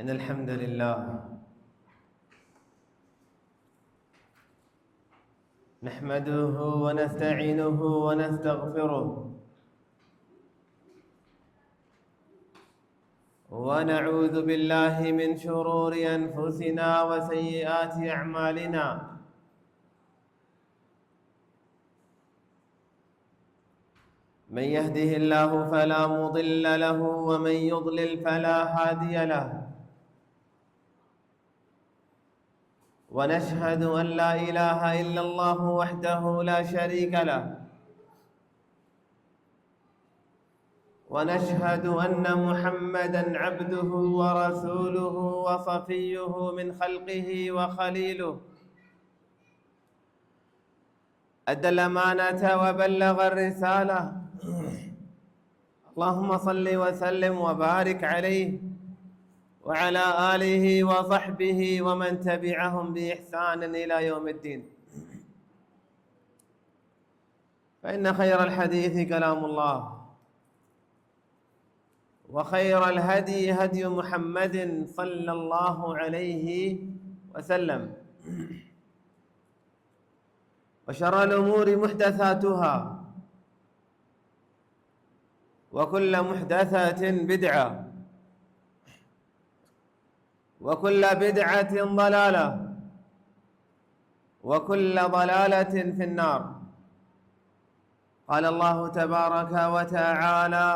إن الحمد لله نحمده ونستعينه ونستغفره ونعوذ بالله من شرور أنفسنا وسيئات أعمالنا من يهده الله فلا مضل له ومن يضلل فلا هادي له ونشهد أن لا إله إلا الله وحده لا شريك له ونشهد أن محمدًا عبده ورسوله وصفيه من خلقه وخليله أدى الأمانة وبلغ الرسالة اللهم صل وسلم وبارك عليه وعلى آله وصحبه ومن تبعهم بإحسان إلى يوم الدين فإن خير الحديث كلام الله وخير الهدي هدي محمد صلى الله عليه وسلم وشر الأمور محدثاتها وكل محدثة بدعة وكل بدعة ضلالة وكل ضلالة في النار. قال الله تبارك وتعالى: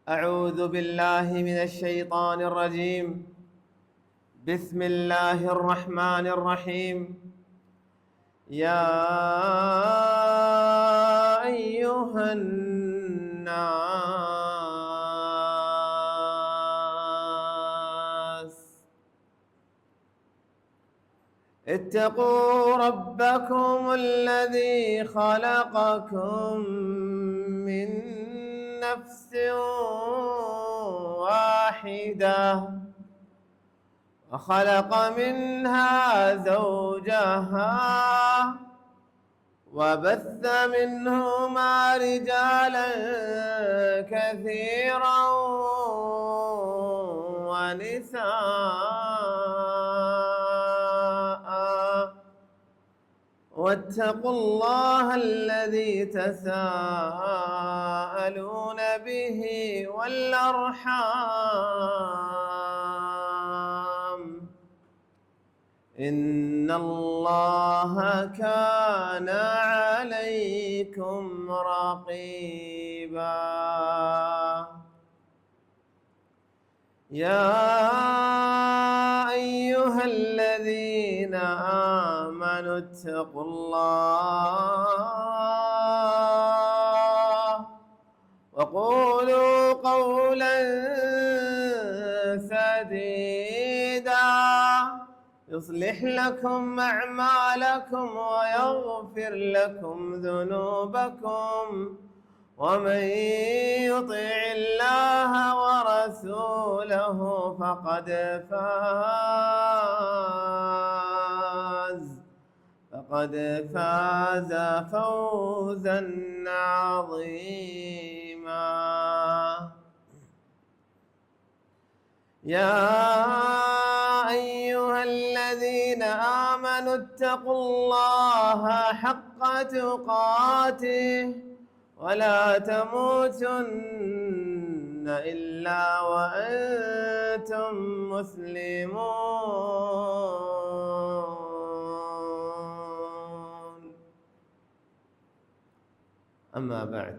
أعوذ بالله من الشيطان الرجيم. بسم الله الرحمن الرحيم. يا أيها الناس اتقوا ربكم الذي خلقكم من نفس واحدة وخلق منها زوجها وبث منهما رجالا كثيرا ونساء واتقوا الله الذي تساءلون به والأرحام إن الله كان عليكم رقيبا. يا أيها الذين آمنوا اتقوا الله وقولوا قولا سديدا يصلح لكم أعمالكم ويغفر لكم ذنوبكم ومن يطع الله ورسوله فقد فاز فوزا عظيما. يا أيها الذين آمنوا اتقوا الله حق تقاته ولا تموتن إلا وأنتم مسلمون. أما بعد،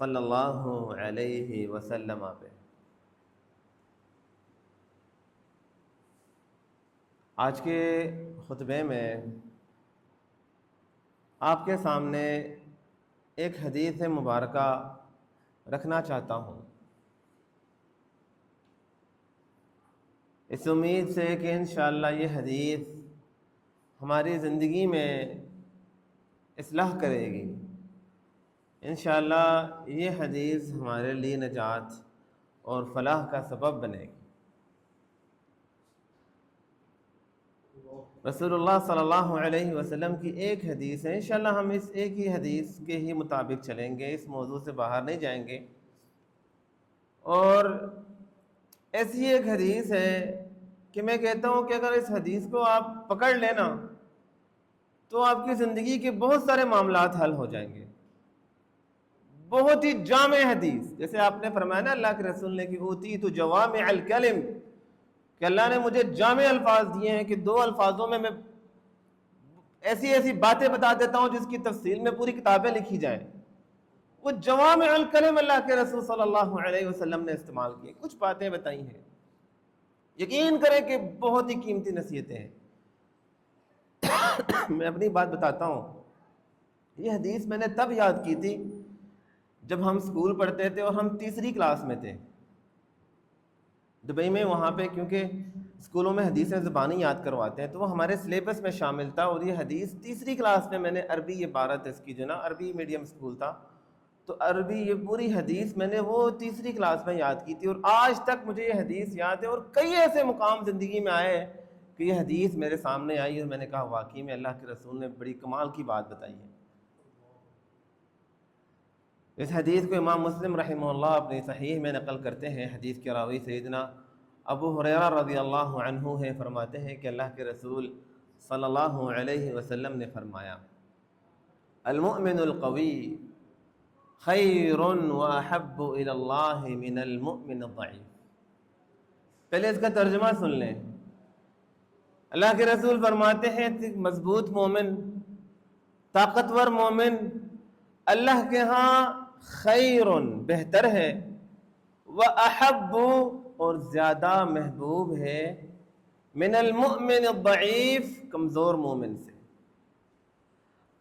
صلی اللہ علیہ وسلم پہ۔ آج کے خطبے میں آپ کے سامنے ایک حدیث مبارکہ رکھنا چاہتا ہوں، اس امید سے کہ انشاءاللہ یہ حدیث ہماری زندگی میں اصلاح کرے گی۔ انشاءاللہ یہ حدیث ہمارے لیے نجات اور فلاح کا سبب بنے گی۔ رسول اللہ صلی اللہ علیہ وسلم کی ایک حدیث ہے، انشاءاللہ ہم اس ایک ہی حدیث کے ہی مطابق چلیں گے، اس موضوع سے باہر نہیں جائیں گے۔ اور ایسی ایک حدیث ہے کہ میں کہتا ہوں کہ اگر اس حدیث کو آپ پکڑ لینا تو آپ کی زندگی کے بہت سارے معاملات حل ہو جائیں گے۔ بہت ہی جامع حدیث، جیسے آپ نے فرمایا نا اللہ کے رسول نے کہ اوتیت جوامع الکلم، کہ اللہ نے مجھے جامع الفاظ دیے ہیں کہ 2 الفاظوں میں ایسی ایسی باتیں بتا دیتا ہوں جس کی تفصیل میں پوری کتابیں لکھی جائیں۔ وہ جوامع الکلم اللہ کے رسول صلی اللہ علیہ وسلم نے استعمال کیے، کچھ باتیں بتائی ہیں، یقین کریں کہ بہت ہی قیمتی نصیحتیں ہیں۔ میں اپنی بات بتاتا ہوں، یہ حدیث میں نے تب یاد کی تھی جب ہم اسکول پڑھتے تھے اور ہم تیسری کلاس میں تھے دبئی میں۔ وہاں پہ کیونکہ اسکولوں میں حدیثیں زبانی یاد کرواتے ہیں تو وہ ہمارے سلیبس میں شامل تھا، اور یہ حدیث تیسری کلاس میں نے عربی، یہ 12 اس کی جو نا عربی میڈیم اسکول تھا، تو عربی یہ پوری حدیث میں نے وہ تیسری کلاس میں یاد کی تھی، اور آج تک مجھے یہ حدیث یاد ہے۔ اور کئی ایسے مقام زندگی میں آئے کہ یہ حدیث میرے سامنے آئی اور میں نے کہا واقعی میں اللہ کے رسول نے بڑی کمال کی بات بتائی ہے۔ اس حدیث کو امام مسلم رحمہ اللہ اپنی صحیح میں نقل کرتے ہیں۔ حدیث کے راوی سیدنا ابو ہریرہ رضی اللہ عنہ ہیں، فرماتے ہیں کہ اللہ کے رسول صلی اللہ علیہ وسلم نے فرمایا المؤمن القوی خیر واحب الی اللہ من المؤمن الضعیف۔ پہلے اس کا ترجمہ سن لیں۔ اللہ کے رسول فرماتے ہیں مضبوط مومن، طاقتور مومن اللہ کے ہاں خیر بہتر ہے، واحب اور زیادہ محبوب ہے، من المؤمن الضعیف کمزور مومن سے۔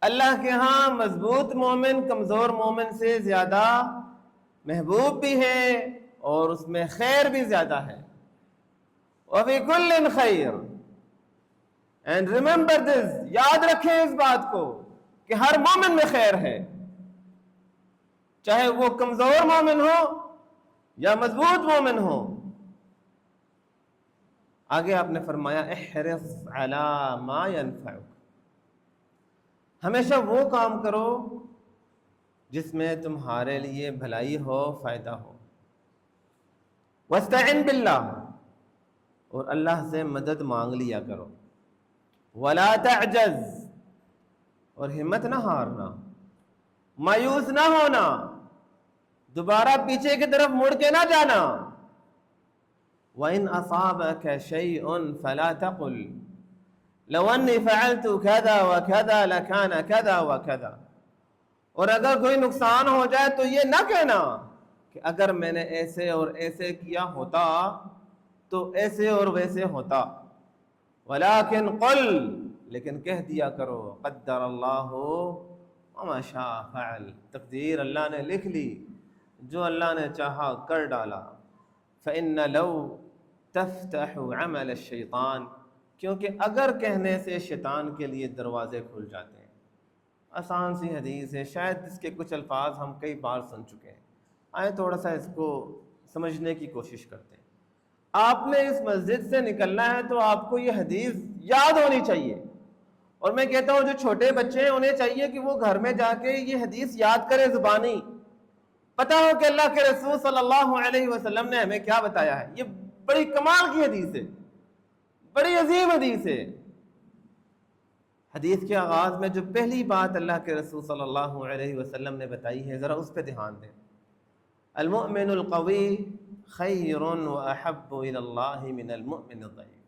اللہ کے ہاں مضبوط مومن کمزور مومن سے زیادہ محبوب بھی ہے اور اس میں خیر بھی زیادہ ہے۔ وفی کل خیر، اینڈ ریممبر دس، یاد رکھیں اس بات کو کہ ہر مومن میں خیر ہے، چاہے وہ کمزور مومن ہو یا مضبوط مومن ہو۔ آگے آپ نے فرمایا احرص علی ما ینفعک، ہمیشہ وہ کام کرو جس میں تمہارے لیے بھلائی ہو، فائدہ ہو۔ واستعن باللہ، اور اللہ سے مدد مانگ لیا کرو۔ ولا تعجز، اور ہمت نہ ہارنا، مایوس نہ ہونا، دوبارہ پیچھے کی طرف مڑ کے نہ جانا۔ وَإِنْ أَصَابَكَ شَيْءٌ فَلَا تَقُلْ لَوْ أَنِّي فَعَلْتُ كَذَا وَكَذَا لَكَانَ كَذَا وَكَذَا، اور اگر کوئی نقصان ہو جائے تو یہ نہ کہنا کہ اگر میں نے ایسے اور ایسے کیا ہوتا تو ایسے اور ویسے ہوتا۔ وَلَكِنْ قُلْ، لیکن کہہ دیا کرو قدر اللہ وما شاء فعل، تقدیر اللہ نے لکھ لی، جو اللہ نے چاہا کر ڈالا۔ فإن لو تفتح عمل الشیطان، کیونکہ اگر کہنے سے شیطان کے لیے دروازے کھل جاتے ہیں۔ آسان سی حدیث ہے، شاید اس کے کچھ الفاظ ہم کئی بار سن چکے ہیں، آئے تھوڑا سا اس کو سمجھنے کی کوشش کرتے ہیں۔ آپ نے اس مسجد سے نکلنا ہے تو آپ کو یہ حدیث یاد ہونی چاہیے، اور میں کہتا ہوں جو چھوٹے بچے ہیں انہیں چاہیے کہ وہ گھر میں جا کے یہ حدیث یاد کرے زبانی، پتہ ہو کہ اللہ کے رسول صلی اللہ علیہ وسلم نے ہمیں کیا بتایا ہے۔ یہ بڑی کمال کی حدیث ہے، بڑی عظیم حدیث ہے۔ حدیث کے آغاز میں جو پہلی بات اللہ کے رسول صلی اللہ علیہ وسلم نے بتائی ہے، ذرا اس پہ دھیان دیں۔ المؤمن القوی خیر واحب الی اللہ من المؤمن الضعیف۔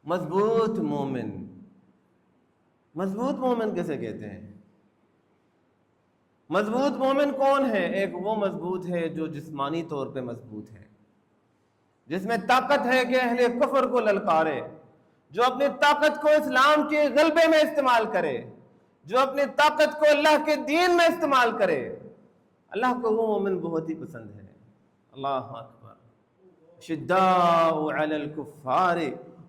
مضبوط مومن، مضبوط مومن کیسے کہتے ہیں؟ مضبوط مومن کون ہے؟ ایک وہ مضبوط ہے جو جسمانی طور پہ مضبوط ہے، جس میں طاقت ہے کہ اہل کفر کو للکارے، جو اپنی طاقت کو اسلام کے غلبے میں استعمال کرے، جو اپنی طاقت کو اللہ کے دین میں استعمال کرے۔ اللہ کو وہ مومن بہت ہی پسند ہے۔ اللہ اکبر۔ شداء علی الکفار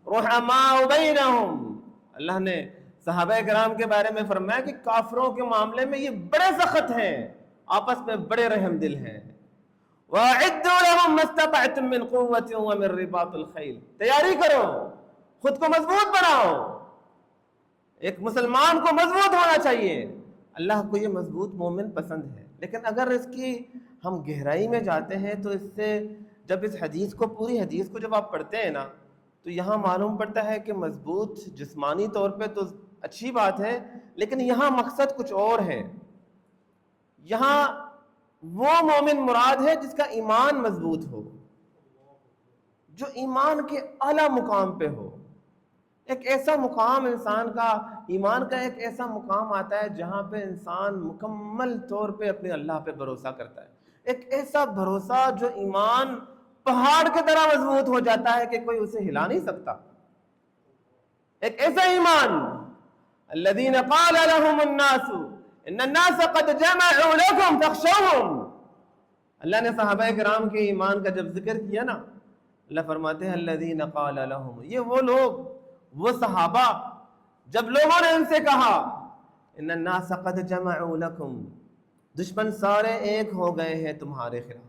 رحماء بینہم، اللہ نے صحابہ کرام کے بارے میں فرمایا کہ کافروں کے معاملے میں یہ بڑے سخت ہیں، آپس میں بڑے رحم دل ہیں۔ وَأَعِدُّوا لَهُم مَّا اسْتَطَعْتُم مِّن قُوَّةٍ وَمِن رِّبَاطِ الْخَيْلِ، تیاری کرو، خود کو مضبوط بناؤ۔ ایک مسلمان کو مضبوط ہونا چاہیے، اللہ کو یہ مضبوط مومن پسند ہے۔ لیکن اگر اس کی ہم گہرائی میں جاتے ہیں تو اس سے جب اس حدیث کو، پوری حدیث کو جب آپ پڑھتے ہیں نا، تو یہاں معلوم پڑتا ہے کہ مضبوط جسمانی طور پہ تو اچھی بات ہے، لیکن یہاں مقصد کچھ اور ہے۔ یہاں وہ مومن مراد ہے جس کا ایمان مضبوط ہو، جو ایمان کے اعلیٰ مقام پہ ہو۔ ایک ایسا مقام انسان کا، ایمان کا ایک ایسا مقام آتا ہے جہاں پہ انسان مکمل طور پہ اپنے اللہ پہ بھروسہ کرتا ہے، ایک ایسا بھروسہ جو ایمان پہاڑ کی طرح مضبوط ہو جاتا ہے کہ کوئی اسے ہلا نہیں سکتا۔ ایک ایسا ایمان، الذین قال لهم الناس ان الناس قد جمعوا لكم فاخشوهم، اللہ نے صحابہ کرام کے ایمان کا جب ذکر کیا نا، اللہ فرماتے ہیں الذین قال لهم، یہ وہ لوگ، وہ صحابہ جب لوگوں نے ان سے کہا ان الناس قد جمعوا لكم، دشمن سارے ایک ہو گئے ہیں تمہارے خلاف،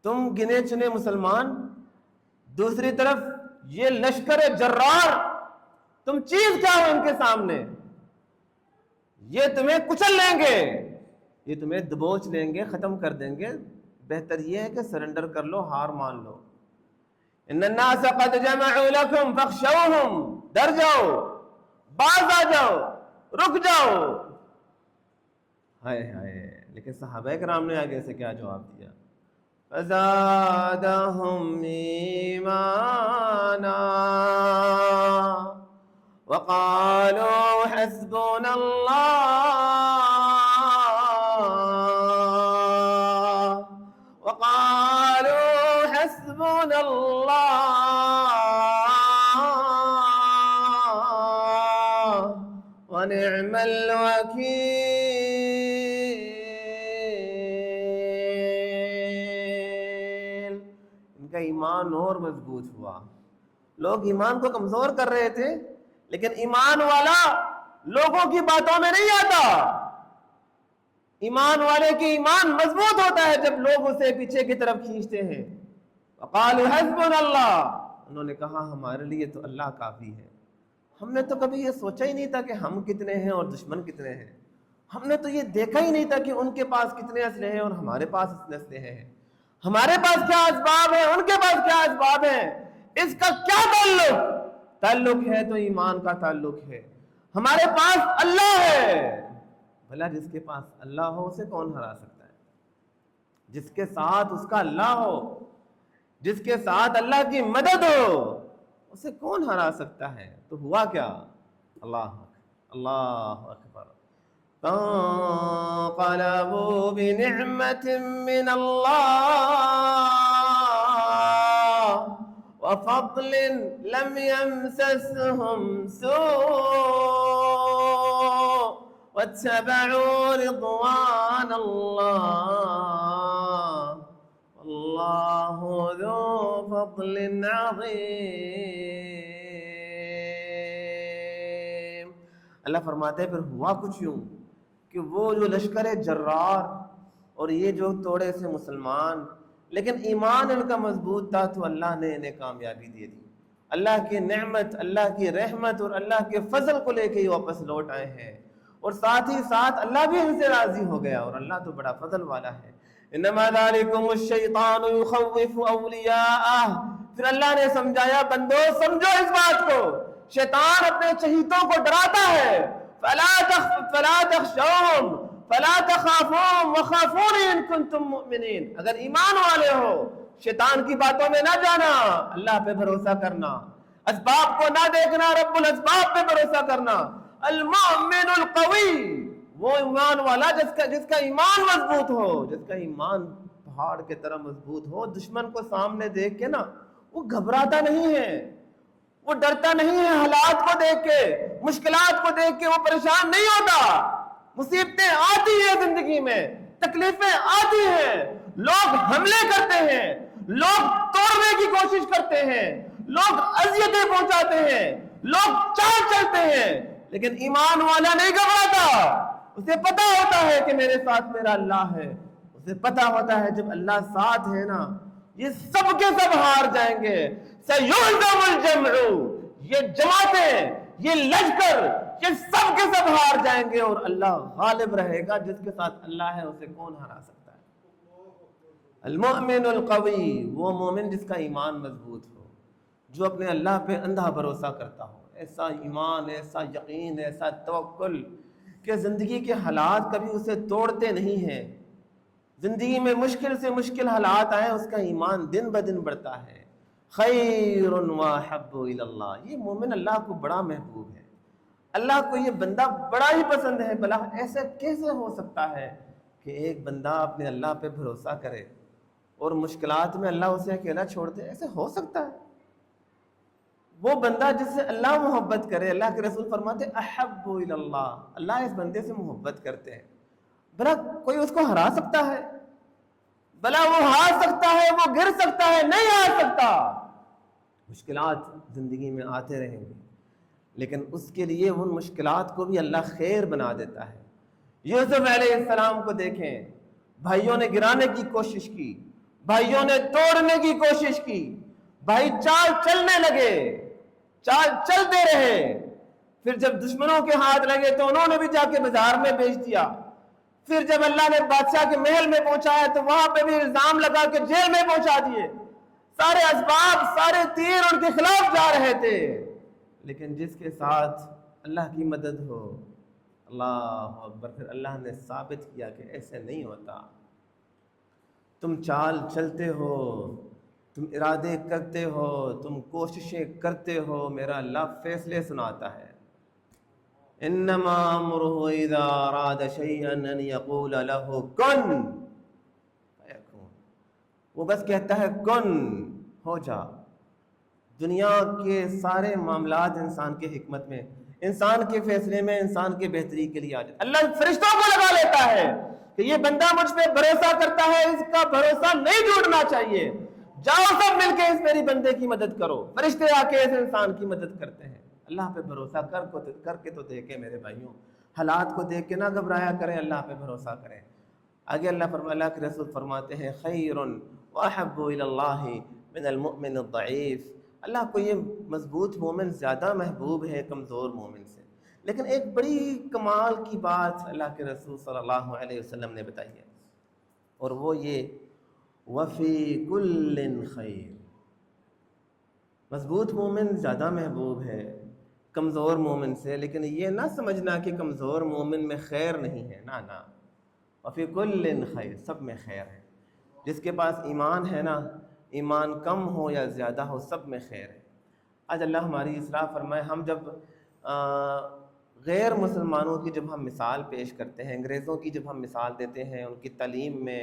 تم گنے چنے مسلمان، دوسری طرف یہ لشکر جرار، تم چیز کیا ہو ان کے سامنے؟ یہ تمہیں کچل لیں گے، یہ تمہیں دبوچ لیں گے، ختم کر دیں گے، بہتر یہ ہے کہ سرنڈر کر لو، ہار مان لو۔ ان الناس قد جمعوا لكم فاخشوهم، ڈر جاؤ، باز آ جاؤ، رک جاؤ۔ ہائے ہائے، لیکن صحابہ کرام نے آگے سے کیا جواب دیا؟ فزادهم ایمانا وقالوا حسبنا اللہ، وقالوا حسبنا اللہ ونعم الوکیل۔ ان کا ایمان اور مضبوط ہوا۔ لوگ ایمان کو کمزور کر رہے تھے، لیکن ایمان والا لوگوں کی باتوں میں نہیں آتا۔ ایمان والے کی ایمان مضبوط ہوتا ہے جب لوگ اسے پیچھے کی طرف کھینچتے ہیں۔ وقالوا حسبنا اللہ، انہوں نے کہا ہمارے لیے تو اللہ کافی ہے۔ ہم نے تو کبھی یہ سوچا ہی نہیں تھا کہ ہم کتنے ہیں اور دشمن کتنے ہیں، ہم نے تو یہ دیکھا ہی نہیں تھا کہ ان کے پاس کتنے اسلحے ہیں اور ہمارے پاس اتنے اسلحے ہیں، ہمارے پاس کیا اسباب ہیں، ان کے پاس کیا اسباب ہیں، اس کا کیا تعلق ہے؟ تو ایمان کا تعلق ہے۔ ہمارے پاس اللہ ہے، بھلا جس کے پاس اللہ ہو اسے کون ہرا سکتا ہے؟ جس کے ساتھ اس کا اللہ ہو، جس کے ساتھ اللہ کی مدد ہو، اسے کون ہرا سکتا ہے؟ تو ہوا کیا؟ اللہ اکبر۔ فانقلبوا بنعمة من اللہ وفضل لم يمسسهم سوء واتبعوا رضوان اللہ واللہ ذو فضل عظیم۔ اللہ فرماتے ہیں پھر ہوا کچھ یوں کہ وہ جو لشکر جرار اور یہ جو توڑے سے مسلمان، لیکن ایمان ان کا مضبوط تھا، تو اللہ نے انہیں کامیابی دے دی۔ اللہ کی نعمت، اللہ کی رحمت اور اللہ کے فضل کو لے کے یہ واپس لوٹ آئے ہیں، اور ساتھ ہی ساتھ اللہ بھی ان سے راضی ہو گیا، اور اللہ تو بڑا فضل والا ہے۔ انما ذالکم الشیطان یخوف اولیاءہ، پھر اللہ نے سمجھایا بندو سمجھو اس بات کو، شیطان اپنے چہیتوں کو ڈراتا ہے۔ فلا تخشوهم فلا تخافوهم وخافون ان کنتم مؤمنین، اگر ایمان والے ہو شیطان کی باتوں میں نہ جانا، اللہ پہ بھروسہ کرنا، اسباب کو نہ دیکھنا، رب الاسباب پہ بھروسہ کرنا۔ المؤمن القوی، وہ ایمان والا جس کا ایمان مضبوط ہو، جس کا ایمان پہاڑ کی طرح مضبوط ہو، دشمن کو سامنے دیکھ کے نا وہ گھبراتا نہیں ہے، وہ ڈرتا نہیں ہے، حالات کو دیکھ کے، مشکلات کو دیکھ کے وہ پریشان نہیں ہوتا۔ مصیبتیں آتی ہیں زندگی میں، تکلیفیں آتی ہیں، لوگ حملے کرتے ہیں، لوگ توڑنے کی کوشش کرتے ہیں، لوگ اذیتیں پہنچاتے ہیں، لوگ چال چلتے ہیں، لیکن ایمان والا نہیں گھبراتا۔ اسے پتا ہوتا ہے کہ میرے ساتھ میرا اللہ ہے، اسے پتا ہوتا ہے جب اللہ ساتھ ہے نا یہ سب کے سب ہار جائیں گے۔ سَيُهْزَمُ الْجَمْعُ، یہ جماعتیں، یہ لشکر، یہ سب کے سب ہار جائیں گے اور اللہ غالب رہے گا۔ جس کے ساتھ اللہ ہے اسے کون ہرا سکتا ہے؟ المؤمن القوی، وہ مومن جس کا ایمان مضبوط ہو، جو اپنے اللہ پہ اندھا بھروسہ کرتا ہو، ایسا ایمان، ایسا یقین، ایسا توکل کہ زندگی کے حالات کبھی اسے توڑتے نہیں ہیں۔ زندگی میں مشکل سے مشکل حالات آئیں، اس کا ایمان دن بدن بڑھتا ہے۔ خیر واحب الی اللہ، یہ مومن اللہ کو بڑا محبوب ہے، اللہ کو یہ بندہ بڑا ہی پسند ہے۔ بھلا ایسے کیسے ہو سکتا ہے کہ ایک بندہ اپنے اللہ پہ بھروسہ کرے اور مشکلات میں اللہ اسے اکیلا چھوڑ دے؟ ایسے ہو سکتا ہے؟ وہ بندہ جس سے اللہ محبت کرے، اللہ کے رسول فرماتے احب الی اللہ، اللہ اس بندے سے محبت کرتے ہیں۔ بھلا کوئی اس کو ہرا سکتا ہے؟ بھلا وہ ہار سکتا ہے؟ وہ گر سکتا ہے؟ نہیں ہار سکتا۔ مشکلات زندگی میں آتے رہیں گے، لیکن اس کے لیے ان مشکلات کو بھی اللہ خیر بنا دیتا ہے۔ یوسف علیہ السلام کو دیکھیں، بھائیوں نے گرانے کی کوشش کی، بھائیوں نے توڑنے کی کوشش کی، بھائی چال چلنے لگے، چال چلتے رہے، پھر جب دشمنوں کے ہاتھ لگے تو انہوں نے بھی جا کے بازار میں بیچ دیا، پھر جب اللہ نے بادشاہ کے محل میں پہنچایا تو وہاں پہ بھی الزام لگا کے جیل میں پہنچا دیے۔ سارے اسباب، سارے تیر ان کے خلاف جا رہے تھے، لیکن جس کے ساتھ اللہ کی مدد ہو، اللہ اکبر، پھر اللہ نے ثابت کیا کہ ایسے نہیں ہوتا۔ تم چال چلتے ہو، تم ارادے کرتے ہو، تم کوششیں کرتے ہو، میرا اللہ فیصلے سناتا ہے۔ انما امرہ اذا اراد شیئا ان یقول له کن فیکون، وہ بس کہتا ہے کن، ہو جا۔ دنیا کے سارے معاملات انسان کے حکمت میں، انسان کے فیصلے میں، انسان کے بہتری کے لیے آ جاتا ہے۔ اللہ فرشتوں کو لگا لیتا ہے کہ یہ بندہ مجھ پہ بھروسہ کرتا ہے، اس کا بھروسہ نہیں ٹوٹنا چاہیے، جاؤ سب مل کے اس میری بندے کی مدد کرو۔ فرشتے آ کے اس انسان کی مدد کرتے ہیں۔ اللہ پہ بھروسہ کر کے تو دیکھیں میرے بھائیوں، حالات کو دیکھ کے نہ گھبرایا کریں، اللہ پہ بھروسہ کریں۔ آگے اللہ کے رسول فرماتے ہیں خیر واحب الی اللہ من المؤمن الضعیف، اللہ کو یہ مضبوط مومن زیادہ محبوب ہے کمزور مومن سے۔ لیکن ایک بڑی کمال کی بات اللہ کے رسول صلی اللہ علیہ وسلم نے بتائی ہے، اور وہ یہ وفی کل خیر، مضبوط مومن زیادہ محبوب ہے کمزور مومن سے، لیکن یہ نہ سمجھنا کہ کمزور مومن میں خیر نہیں ہے، نہ، وفی کل خیر، سب میں خیر ہے۔ جس کے پاس ایمان ہے نا، ایمان کم ہو یا زیادہ ہو، سب میں خیر ہے۔ آج اللہ ہماری اصلاح فرمائے، ہم جب غیر مسلمانوں کی جب ہم مثال پیش کرتے ہیں، انگریزوں کی جب ہم مثال دیتے ہیں، ان کی تعلیم میں،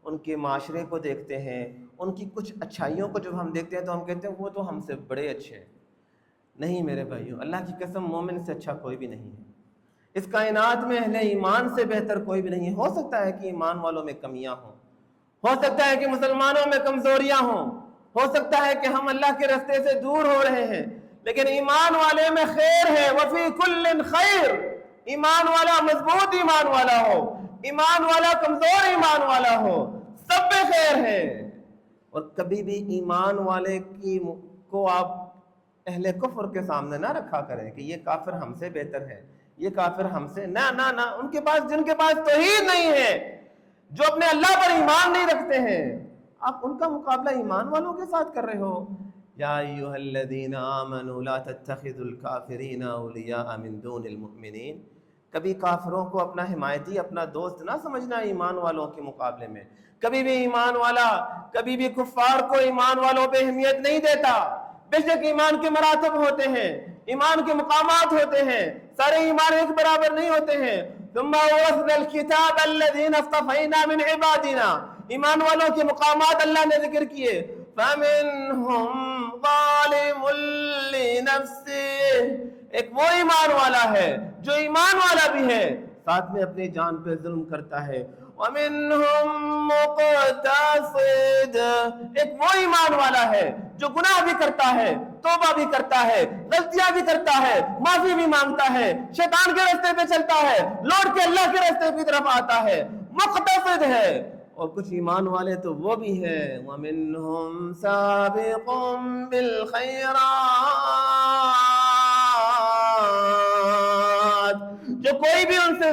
ان کے معاشرے کو دیکھتے ہیں، ان کی کچھ اچھائیوں کو جب ہم دیکھتے ہیں تو ہم کہتے ہیں وہ تو ہم سے بڑے اچھے ہیں۔ نہیں میرے بھائیوں، اللہ کی قسم مومن سے اچھا کوئی بھی نہیں ہے، اس کائنات میں اہل ایمان سے بہتر کوئی بھی نہیں ہے۔ ہو سکتا ہے کہ ایمان والوں میں کمیاں ہوں، ہو سکتا ہے کہ مسلمانوں میں کمزوریاں ہوں، ہو سکتا ہے کہ ہم اللہ کے راستے سے دور ہو رہے ہیں، لیکن ایمان والے میں خیر ہے۔ وفی کل خیر، ایمان والا مضبوط ایمان والا ہو، ایمان والا کمزور ایمان والا ہو، سب میں خیر ہے۔ اور کبھی بھی ایمان والے کو آپ اہل کفر کے سامنے نہ رکھا کریں کہ یہ کافر ہم سے بہتر ہے، یہ کافر ہم سے، نہ، ان کے پاس، جن کے پاس توحید نہیں ہے، جو اپنے اللہ پر ایمان نہیں رکھتے ہیں، آپ ان کا مقابلہ ایمان والوں کے ساتھ کر رہے ہو۔ یا ایھا الذین آمنوا لا تتخذوا الکافرین اولیاء من دون المؤمنین، کبھی کافروں کو اپنا حمایتی، اپنا دوست نہ سمجھنا ایمان والوں کے مقابلے میں۔ کبھی بھی ایمان والا، کبھی بھی کفار کو ایمان والوں پہ اہمیت نہیں دیتا۔ بے شک ایمان کے مراتب ہوتے ہیں، ایمان کے مقامات ہوتے ہیں، سارے ایمان ایک برابر نہیں ہوتے ہیں۔ ثم اورثنا الكتاب الذين اصطفينا من عبادنا، ایمان والوں کے مقامات اللہ نے ذکر کیے، فمنهم ظالم لنفسه، ایک وہ ایمان والا ہے جو ایمان والا بھی ہے ساتھ میں اپنی جان پہ ظلم کرتا ہے، وَمِنْهُمْ مُقْتَصِدٌ، ایک وہ ایمان والا ہے جو گناہ بھی کرتا ہے، توبہ بھی کرتا ہے، غلطیاں بھی کرتا ہے، معافی بھی مانگتا ہے، شیطان کے راستے پہ چلتا ہے، لوٹ کے اللہ کے راستے کی طرف آتا ہے، مقتصد ہے۔ اور کچھ ایمان والے تو وہ بھی ہے، وَمِنْهُمْ سَابِقٌ بِالْخَيْرَاتِ، جو کوئی بھی ان سے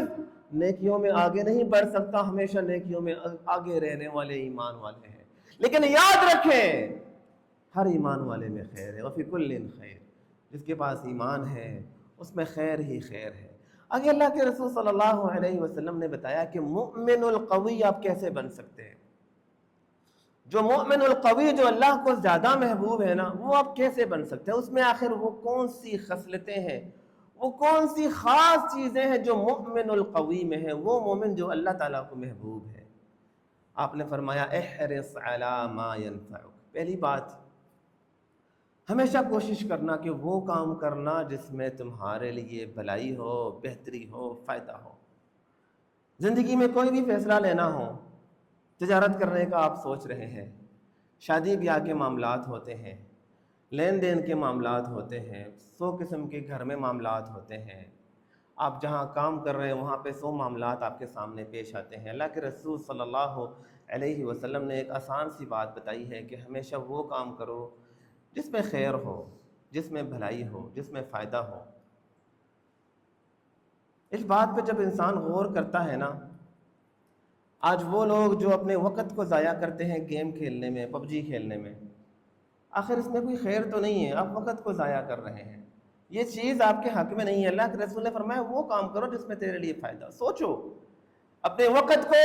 نیکیوں میں آگے نہیں بڑھ سکتا، ہمیشہ نیکیوں میں آگے رہنے والے ایمان والے ہیں۔ لیکن یاد رکھیں ہر ایمان والے میں خیر ہے، وفی کل خیر، جس کے پاس ایمان ہے اس میں خیر ہی خیر ہے۔ آگے اللہ کے رسول صلی اللہ علیہ وسلم نے بتایا کہ مؤمن القوی آپ کیسے بن سکتے ہیں، جو مؤمن القوی جو اللہ کو زیادہ محبوب ہے نا، وہ آپ کیسے بن سکتے ہیں، اس میں آخر وہ کون سی خصلتیں ہیں، وہ کون سی خاص چیزیں ہیں جو مؤمن القوی میں ہے، وہ مومن جو اللہ تعالیٰ کو محبوب ہے۔ آپ نے فرمایا احرص علی ما ینفعک، پہلی بات ہمیشہ کوشش کرنا کہ وہ کام کرنا جس میں تمہارے لیے بھلائی ہو، بہتری ہو، فائدہ ہو۔ زندگی میں کوئی بھی فیصلہ لینا ہو، تجارت کرنے کا آپ سوچ رہے ہیں، شادی بیاہ کے معاملات ہوتے ہیں، لین دین کے معاملات ہوتے ہیں، 100 قسم کے گھر میں معاملات ہوتے ہیں، آپ جہاں کام کر رہے ہیں وہاں پہ 100 معاملات آپ کے سامنے پیش آتے ہیں۔ اللہ کے رسول صلی اللہ علیہ وسلم نے ایک آسان سی بات بتائی ہے کہ ہمیشہ وہ کام کرو جس میں خیر ہو، جس میں بھلائی ہو، جس میں فائدہ ہو۔ اس بات پہ جب انسان غور کرتا ہے نا، آج وہ لوگ جو اپنے وقت کو ضائع کرتے ہیں گیم کھیلنے میں، پب جی کھیلنے میں، آخر اس میں کوئی خیر تو نہیں ہے، آپ وقت کو ضائع کر رہے ہیں، یہ چیز آپ کے حق میں نہیں ہے۔ اللہ کے رسول نے فرمایا وہ کام کرو جس میں تیرے لیے فائدہ ہو۔ سوچو، اپنے وقت کو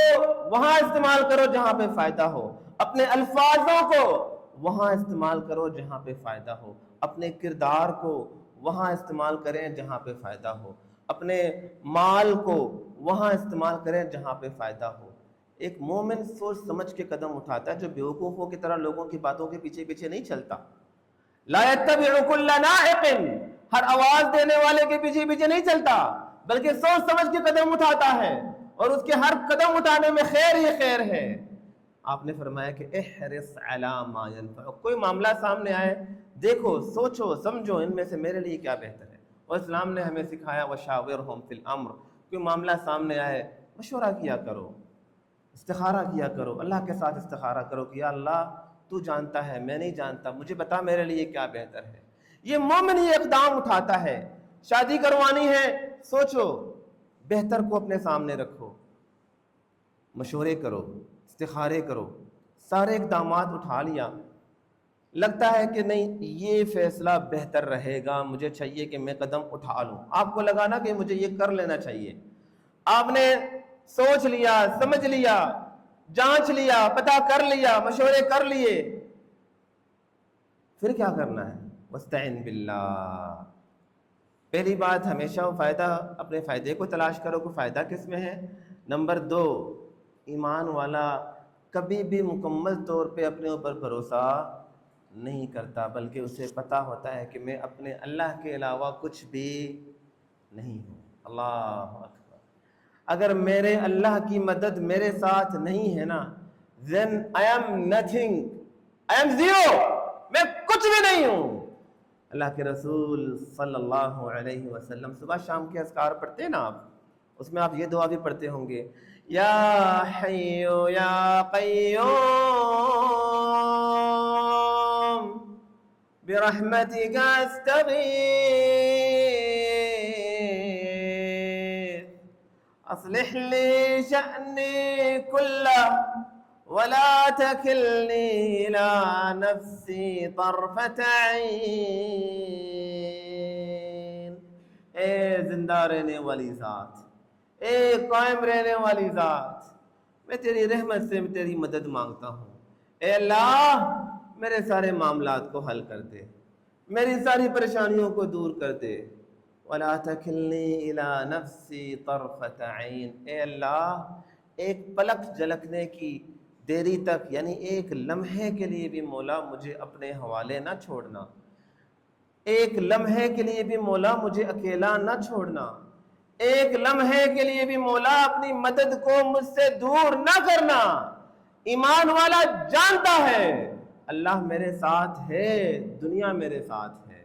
وہاں استعمال کرو جہاں پہ فائدہ ہو، اپنے الفاظوں کو وہاں استعمال کرو جہاں پہ فائدہ ہو، اپنے کردار کو وہاں استعمال کریں جہاں پہ فائدہ ہو، اپنے مال کو وہاں استعمال کریں جہاں پہ فائدہ ہو۔ ایک مومن سوچ سمجھ کے قدم اٹھاتا ہے، جو بیوقوفوں کی طرح لوگوں کی باتوں کے پیچھے پیچھے نہیں چلتا۔ لا يتبع كل ناعق، ہر آواز دینے والے کے پیچھے پیچھے نہیں چلتا، بلکہ سوچ سمجھ کے قدم اٹھاتا ہے، اور اس کے ہر قدم اٹھانے میں خیر ہی خیر ہے۔ آپ نے فرمایا کہ احرص علی ما ینفعک، کوئی معاملہ سامنے آئے دیکھو، سوچو، سمجھو ان میں سے میرے لیے کیا بہتر ہے۔ اور اسلام نے ہمیں سکھایا وشاورہم فی الامر، کوئی معاملہ سامنے آئے مشورہ کیا کرو، استخارہ کیا کرو، اللہ کے ساتھ استخارہ کرو کہ یا اللہ تو جانتا ہے، میں نہیں جانتا، مجھے بتا میرے لیے کیا بہتر ہے۔ یہ مومن یہ اقدام اٹھاتا ہے۔ شادی کروانی ہے، سوچو، بہتر کو اپنے سامنے رکھو، مشورے کرو، استخارے کرو، سارے اقدامات اٹھا لیا، لگتا ہے کہ نہیں یہ فیصلہ بہتر رہے گا، مجھے چاہیے کہ میں قدم اٹھا لوں، آپ کو لگا نا کہ مجھے یہ کر لینا چاہیے، آپ نے سوچ لیا، سمجھ لیا، جانچ لیا، پتہ کر لیا، مشورے کر لیے، پھر کیا کرنا ہے؟ وَاسْتَعِنْ بِاللَّهِ، پہلی بات ہمیشہ فائدہ، اپنے فائدے کو تلاش کرو کہ فائدہ کس میں ہے۔ نمبر 2، ایمان والا کبھی بھی مکمل طور پہ اپنے اوپر بھروسہ نہیں کرتا، بلکہ اسے پتہ ہوتا ہے کہ میں اپنے اللہ کے علاوہ کچھ بھی نہیں ہوں۔ اللہ اکبر، اگر میرے اللہ کی مدد میرے ساتھ نہیں ہے نا، then I am nothing, I am zero، میں کچھ بھی نہیں ہوں۔ اللہ کے رسول صلی اللہ علیہ وسلم صبح شام کے اذکار پڑھتے ہیں نا آپ، اس میں آپ یہ دعا بھی پڑھتے ہوں گے، یا حی یا قیوم برحمتک استغیث اصلح لی شأنی کلہ ولا تکلنی الی نفسی طرفۃ عین، اے زندہ رہنے والی ذات، اے قائم رہنے والی ذات، میں تیری رحمت سے تیری مدد مانگتا ہوں، اے اللہ میرے سارے معاملات کو حل کر دے، میری ساری پریشانیوں کو دور کر دے، ولا تکلنی الی نفسی طرفۃ عین، اے اللہ ایک پلک جھلکنے کی دیری تک، یعنی ایک لمحے کے لیے بھی مولا مجھے اپنے حوالے نہ چھوڑنا، ایک لمحے کے لیے بھی مولا مجھے اکیلا نہ چھوڑنا، ایک لمحے کے لیے بھی مولا اپنی مدد کو مجھ سے دور نہ کرنا۔ ایمان والا جانتا ہے اللہ میرے ساتھ ہے، دنیا میرے ساتھ ہے،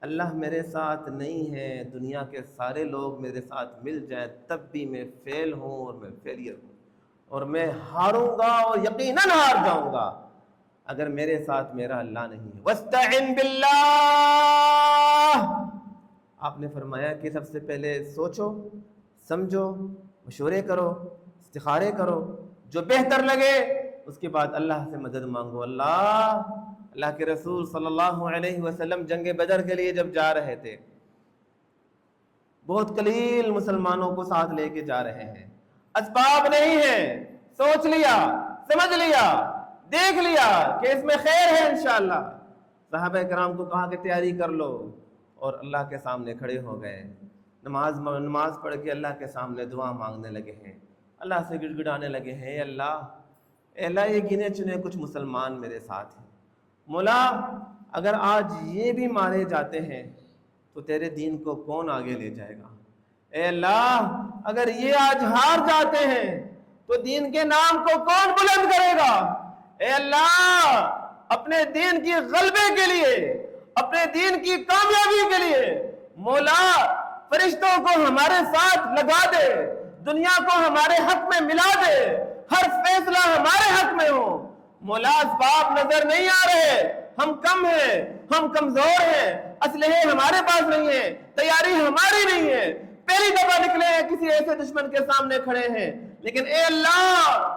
اللہ میرے ساتھ نہیں ہے، دنیا کے سارے لوگ میرے ساتھ مل جائیں تب بھی میں فیل ہوں اور میں فیلئر ہوں، اور میں ہاروں گا اور یقیناً ہار جاؤں گا اگر میرے ساتھ میرا اللہ نہیں ہے۔ وَاسْتَعِن بِاللَّهِ، آپ نے فرمایا کہ سب سے پہلے سوچو، سمجھو، مشورے کرو، استخارے کرو، جو بہتر لگے اس کے بعد اللہ سے مدد مانگو۔ اللہ کے رسول صلی اللہ علیہ وسلم جنگ بدر کے لیے جب جا رہے تھے، بہت قلیل مسلمانوں کو ساتھ لے کے جا رہے ہیں، اسباب نہیں ہے، سوچ لیا، سمجھ لیا، دیکھ لیا کہ اس میں خیر ہے انشاءاللہ، صحابہ کرام کو کہا کہ تیاری کر لو، اور اللہ کے سامنے کھڑے ہو گئے، نماز پڑھ کے اللہ کے سامنے دعا مانگنے لگے ہیں، اللہ سے گڑ گڑانے لگے ہیں، اے اللہ یہ گنے چنے کچھ مسلمان میرے ساتھ ہیں، مولا اگر آج یہ بھی مارے جاتے ہیں تو تیرے دین کو کون آگے لے جائے گا؟ اے اللہ اگر یہ آج ہار جاتے ہیں تو دین کے نام کو کون بلند کرے گا؟ اے اللہ اپنے دین کی غلبے کے لیے، اپنے دین کی کامیابی کے لیے مولا فرشتوں کو ہمارے ساتھ لگا دے، دنیا کو ہمارے حق میں ملا دے، ہر فیصلہ ہمارے حق میں ہو۔ مولا اسباب نظر نہیں آ رہے، ہم کم ہیں، ہم کمزور ہیں، اسلحے ہمارے پاس نہیں ہیں، تیاری ہماری نہیں ہے، پہلی دفعہ نکلے ہیں، کسی ایسے دشمن کے سامنے کھڑے ہیں، لیکن اے اللہ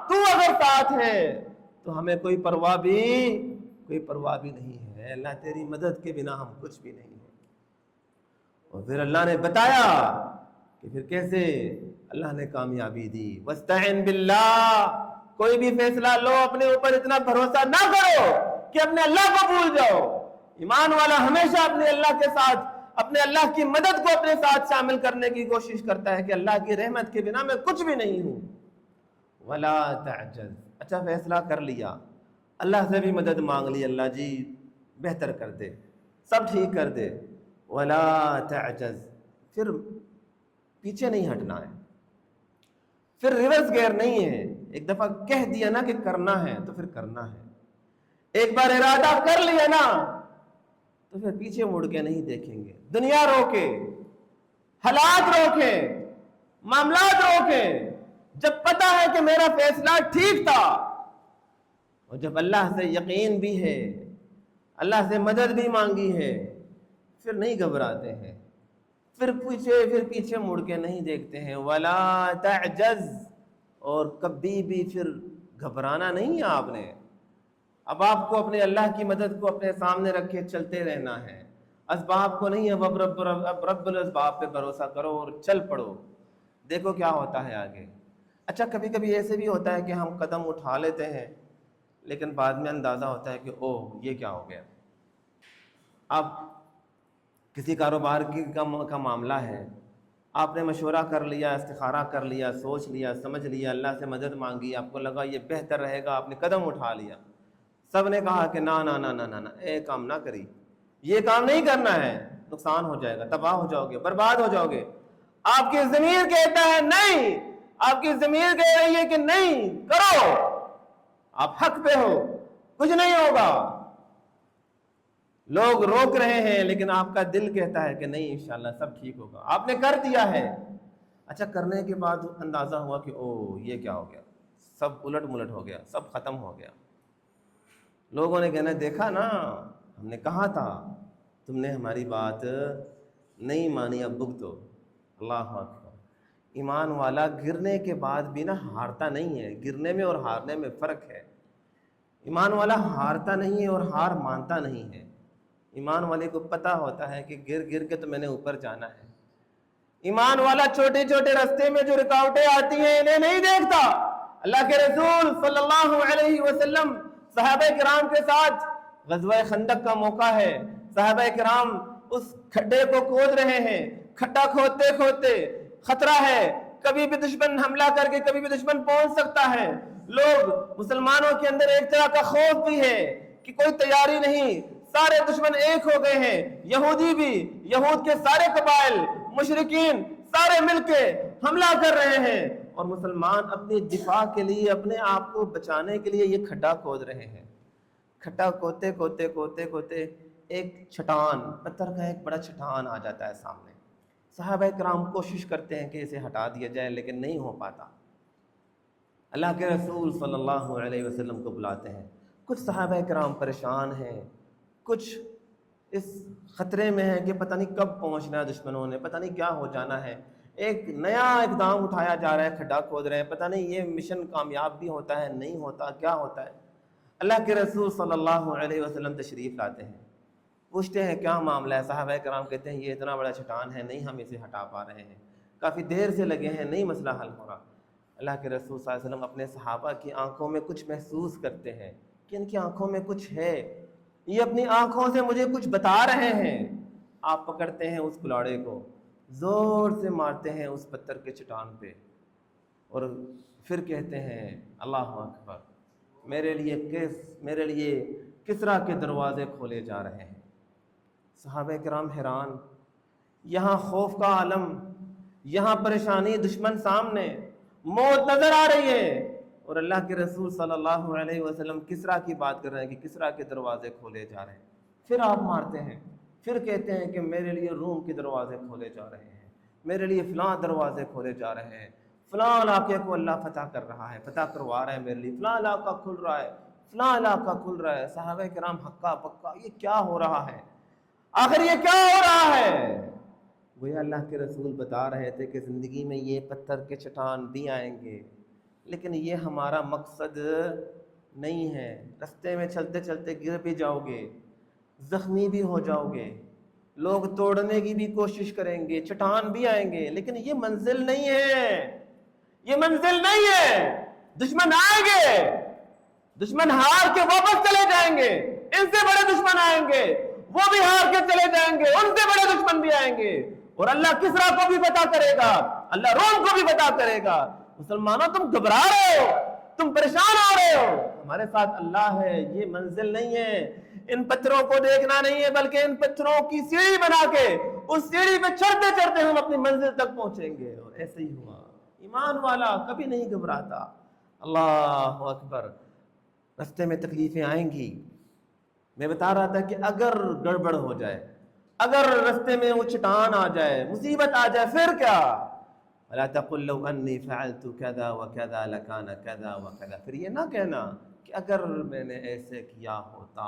تو اگر ساتھ ہے تو ہمیں کوئی پرواہ بھی نہیں ہے، اللہ تیری مدد کے بنا ہم کچھ بھی نہیں ہیں۔ اور پھر اللہ نے بتایا کہ پھر کیسے اللہ نے کامیابی دی۔ وَاسْتَعِن بِاللَّهِ، کوئی بھی فیصلہ لو اپنے اوپر اتنا بھروسہ نہ کرو کہ اپنے اللہ کو بھول جاؤ۔ ایمان والا ہمیشہ اپنے اللہ کے ساتھ، اپنے اللہ کی مدد کو اپنے ساتھ شامل کرنے کی کوشش کرتا ہے کہ اللہ کی رحمت کے بنا میں کچھ بھی نہیں ہوں۔ وَلَا تَعْجَزْ، اچھا فیصلہ کر لیا، اللہ سے بھی مدد مانگ لی، اللہ جی بہتر کر دے، سب ٹھیک کر دے۔ وَلَا تَعْجَزْ، پھر پیچھے نہیں ہٹنا ہے، پھر ریورس گیئر نہیں ہے، ایک دفعہ کہہ دیا نا کہ کرنا ہے تو پھر کرنا ہے، ایک بار ارادہ کر لیا نا تو پھر پیچھے مڑ کے نہیں دیکھیں گے۔ دنیا روکے، حالات روکے، معاملات روکے، جب پتہ ہے کہ میرا فیصلہ ٹھیک تھا، اور جب اللہ سے یقین بھی ہے، اللہ سے مدد بھی مانگی ہے، پھر نہیں گھبراتے ہیں، پھر پیچھے مڑ کے نہیں دیکھتے ہیں۔ وَلَا تَعْجَزْ، اور کبھی بھی پھر گھبرانا نہیں ہے آپ نے۔ اب آپ کو اپنے اللہ کی مدد کو اپنے سامنے رکھے چلتے رہنا ہے، اسباب کو نہیں، اب رب الاسباب پہ بھروسہ کرو اور چل پڑو، دیکھو کیا ہوتا ہے آگے۔ اچھا کبھی کبھی ایسے بھی ہوتا ہے کہ ہم قدم اٹھا لیتے ہیں لیکن بعد میں اندازہ ہوتا ہے کہ اوہ یہ کیا ہو گیا۔ اب کسی کاروبار کا معاملہ ہے، آپ نے مشورہ کر لیا، استخارہ کر لیا، سوچ لیا، سمجھ لیا، اللہ سے مدد مانگی، آپ کو لگا یہ بہتر رہے گا، آپ نے قدم اٹھا لیا، سب نے کہا کہ نا نا نا نا نا نا اے کام نہ کری، یہ کام نہیں کرنا ہے، نقصان ہو جائے گا، تباہ ہو جاؤ گے، برباد ہو جاؤ گے۔ آپ کی ضمیر کہتا ہے نہیں، آپ کی ضمیر کہہ رہی ہے کہ نہیں کرو، آپ حق پہ ہو، کچھ نہیں ہوگا، لوگ روک رہے ہیں لیکن آپ کا دل کہتا ہے کہ نہیں انشاءاللہ سب ٹھیک ہوگا، آپ نے کر دیا ہے۔ اچھا کرنے کے بعد اندازہ ہوا کہ اوہ یہ کیا ہو گیا، سب الٹ ملٹ ہو گیا، سب ختم ہو گیا، لوگوں نے کہنا دیکھا نا ہم نے کہا تھا، تم نے ہماری بات نہیں مانی، اب بھگتو۔ اللہ اکبر۔ ایمان والا گرنے کے بعد بھی نا ہارتا نہیں ہے، گرنے میں اور ہارنے میں فرق ہے۔ ایمان والا ہارتا نہیں ہے اور ہار مانتا نہیں ہے، ایمان والے کو پتہ ہوتا ہے کہ گر گر کے تو میں نے اوپر جانا ہے۔ ایمان والا چھوٹے چھوٹے راستے میں جو رکاوٹیں آتی ہیں انہیں نہیں دیکھتا۔ اللہ کے رسول صلی اللہ علیہ وسلم صحابہ کرام کے ساتھ غزوہ خندق کا موقع ہے، صحابہ کرام اس کھڈے کو کھود رہے ہیں. کھڈا کھودتے کھودتے خطرہ ہے, کبھی بھی دشمن حملہ کر کے کبھی بھی دشمن پہنچ سکتا ہے. لوگ مسلمانوں کے اندر ایک طرح کا خوف بھی ہے کہ کوئی تیاری نہیں, سارے دشمن ایک ہو گئے ہیں. یہودی بھی, یہود کے سارے قبائل, مشرکین سارے مل کے حملہ کر رہے ہیں, اور مسلمان اپنی دفاع کے لیے, اپنے آپ کو بچانے کے لیے یہ کھڈا کھود رہے ہیں. کھڈا کھودتے کھودتے کھودتے کھودتے ایک چھٹان, پتھر کا ایک بڑا چھٹان آ جاتا ہے سامنے. صحابہ کرام کوشش کرتے ہیں کہ اسے ہٹا دیا جائے, لیکن نہیں ہو پاتا. اللہ کے رسول صلی اللہ علیہ وسلم کو بلاتے ہیں. کچھ صحابہ کرام پریشان ہیں, کچھ اس خطرے میں ہیں کہ پتہ نہیں کب پہنچنا ہے دشمنوں نے, پتہ نہیں کیا ہو جانا ہے. ایک نیا اقدام اٹھایا جا رہا ہے, کھڈا کھود رہے ہیں, پتہ نہیں یہ مشن کامیاب بھی ہوتا ہے نہیں ہوتا, کیا ہوتا ہے. اللہ کے رسول صلی اللہ علیہ وسلم تشریف لاتے ہیں, پوچھتے ہیں کیا معاملہ ہے. صحابہ کرام کہتے ہیں یہ اتنا بڑا چٹان ہے, نہیں ہم اسے ہٹا پا رہے ہیں, کافی دیر سے لگے ہیں, نہیں مسئلہ حل ہو رہا. اللہ کے رسول صلی اللہ علیہ وسلم اپنے صحابہ کی آنکھوں میں کچھ محسوس کرتے ہیں کہ ان کی آنکھوں میں کچھ ہے, یہ اپنی آنکھوں سے مجھے کچھ بتا رہے ہیں. آپ پکڑتے ہیں اس کلاڑے کو, زور سے مارتے ہیں اس پتھر کے چٹان پہ, اور پھر کہتے ہیں اللہ اکبر, میرے لیے کسرا کے دروازے کھولے جا رہے ہیں. صحابہ کرام حیران, یہاں خوف کا عالم, یہاں پریشانی, دشمن سامنے, موت نظر آ رہی ہے, اور اللہ کے رسول صلی اللہ علیہ وسلم کسرا کی بات کر رہے ہیں کہ کسرا کے دروازے کھولے جا رہے ہیں. پھر آپ مارتے ہیں, پھر کہتے ہیں کہ میرے لیے روم کے دروازے کھولے جا رہے ہیں, میرے لیے فلاں دروازے کھولے جا رہے ہیں, فلاں علاقے کو اللہ فتح کر رہا ہے, فتح کروا رہا ہے میرے لیے, فلاں علاقہ کھل رہا ہے, فلاں علاقہ کھل رہا ہے. صحابہ کرام ہکا پکا, یہ کیا ہو رہا ہے, آخر یہ کیا ہو رہا ہے. وہ اللہ کے رسول بتا رہے تھے کہ زندگی میں یہ پتھر کے چٹان بھی آئیں گے, لیکن یہ ہمارا مقصد نہیں ہے. رستے میں چلتے چلتے گر بھی جاؤ گے, زخمی بھی ہو جاؤ گے, لوگ توڑنے کی بھی کوشش کریں گے, چٹان بھی آئیں گے, لیکن یہ منزل نہیں ہے, یہ منزل نہیں ہے. دشمن آئیں گے, دشمن ہار کے واپس چلے جائیں گے, ان سے بڑے دشمن آئیں گے, وہ بھی ہار کے چلے جائیں گے, ان سے بڑے دشمن بھی آئیں گے, اور اللہ کسرا کو بھی پتا کرے گا, اللہ روم کو بھی پتا کرے گا. مسلمانوں تم گھبرا رہے ہو, تم پریشان ہو رہے ہو, ہمارے ساتھ اللہ ہے, یہ منزل نہیں ہے. ان پتھروں کو دیکھنا نہیں ہے, بلکہ ان پتھروں کی سیڑھی بنا کے اس سیڑھی پہ چڑھتے چڑھتے ہم اپنی منزل تک پہنچیں گے. اور ایسے ہی ہوا. ایمان والا کبھی نہیں گھبراتا. اللہ اکبر. رستے میں تکلیفیں آئیں گی. میں بتا رہا تھا کہ اگر گڑبڑ ہو جائے, اگر رستے میں وہ چٹان آ جائے, مصیبت آ جائے, پھر کیا. وَلَا تَقُلْ لَوْ أَنِّي فَعَلْتُ كَذَا وَكَذَا لَكَانَ كَذَا وَكَذَا. پھر یہ نہ کہنا کہ اگر میں نے ایسے کیا ہوتا,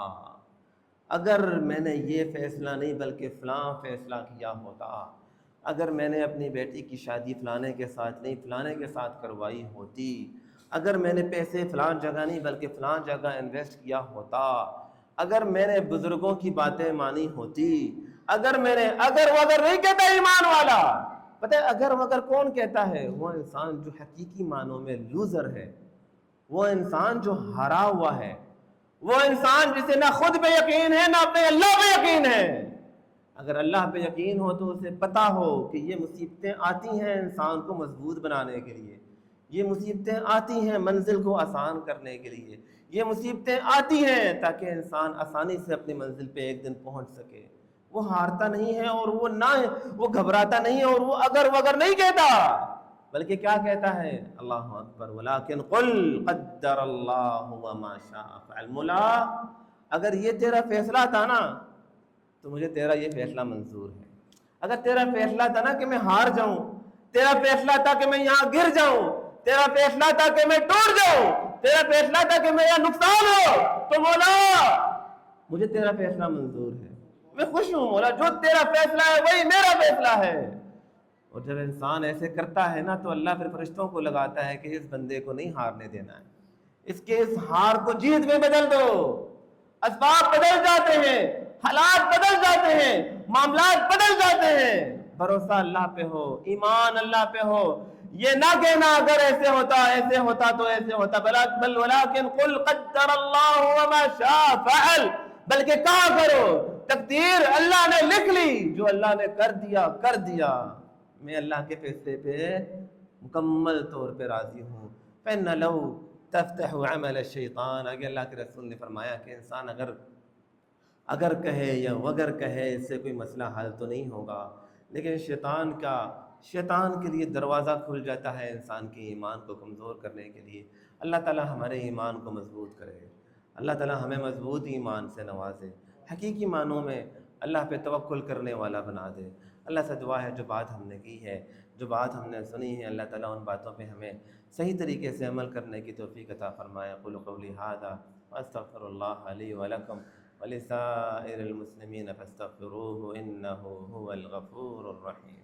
اگر میں نے یہ فیصلہ نہیں بلکہ فلاں فیصلہ کیا ہوتا, اگر میں نے اپنی بیٹی کی شادی فلانے کے ساتھ نہیں فلانے کے ساتھ کروائی ہوتی, اگر میں نے پیسے فلاں جگہ نہیں بلکہ فلاں جگہ انویسٹ کیا ہوتا, اگر میں نے بزرگوں کی باتیں مانی ہوتی, اگر میں نے اگر وگر نہیں کہتا ایمان والا. پتہ ہے اگر وگر کون کہتا ہے؟ وہ انسان جو حقیقی معنوں میں لوزر ہے, وہ انسان جو ہارا ہوا ہے, وہ انسان جسے نہ خود پہ یقین ہے نہ اپنے اللہ پہ یقین ہے. اگر اللہ پہ یقین ہو تو اسے پتہ ہو کہ یہ مصیبتیں آتی ہیں انسان کو مضبوط بنانے کے لیے, یہ مصیبتیں آتی ہیں منزل کو آسان کرنے کے لیے, یہ مصیبتیں آتی ہیں تاکہ انسان آسانی سے اپنی منزل پہ ایک دن پہنچ سکے. وہ ہارتا نہیں ہے اور وہ گھبراتا نہیں ہے اور وہ اگر وگر نہیں کہتا, بلکہ کیا کہتا ہے؟ اللہ اکبر. ولیکن قل قدر اللہ وما شاء فعل. مولا اگر یہ تیرا فیصلہ تھا نا تو مجھے تیرا یہ فیصلہ منظور ہے. اگر تیرا فیصلہ تھا نا کہ میں ہار جاؤں, تیرا فیصلہ تھا کہ میں یہاں گر جاؤں, تیرا فیصلہ تھا کہ میں ٹوٹ جاؤں, تیرا فیصلہ تھا کہ میرا نقصان ہو, تو مولا مجھے تیرا فیصلہ منظور ہے, میں خوش ہوں مولا, جو تیرا فیصلہ ہے وہی میرا فیصلہ ہے. اور جب انسان ایسے کرتا ہے نا تو اللہ پھر فرشتوں کو لگاتا ہے کہ اس بندے کو نہیں ہارنے دینا ہے, اس کے اس ہار کو جیت میں بدل دو. اسباب بدل جاتے ہیں, حالات بدل جاتے ہیں, معاملات بدل جاتے ہیں. بھروسہ اللہ پہ ہو, ایمان اللہ پہ ہو. یہ نہ کہنا اگر ایسے ہوتا تو ایسے ہوتا, بل ولیکن قل قدر اللہ وما شاء فعل. بلکہ کہا کرو تقدیر اللہ نے لکھ لی، جو اللہ نے کر دیا کر دیا، میں اللہ کے فیصلے پہ مکمل طور پہ راضی ہوں۔ فَإِنَّ لَوْ تَفْتَحُ عَمَلَ الشَّيْطَانِ، آگے اللہ کے رسول نے فرمایا کہ انسان اگر کہے یا وگر کہے اس سے کوئی مسئلہ حل تو نہیں ہوگا، لیکن شیطان کے لیے دروازہ کھل جاتا ہے انسان کے ایمان کو کمزور کرنے کے لیے۔ اللہ تعالی ہمارے ایمان کو مضبوط کرے، اللہ تعالی ہمیں مضبوط ایمان سے نوازے، حقیقی معنوں میں اللہ پہ توکل کرنے والا بنا دے۔ اللہ سے دعا ہے جو بات ہم نے کی ہے، جو بات ہم نے سنی ہے، اللہ تعالیٰ ان باتوں پہ ہمیں صحیح طریقے سے عمل کرنے کی توفیق عطا فرمائے۔ اقول قولی ھذا واستغفر اللہ لی ولکم ولسائر المسلمین فاستغفروہ انہ هو الغفور الرحیم۔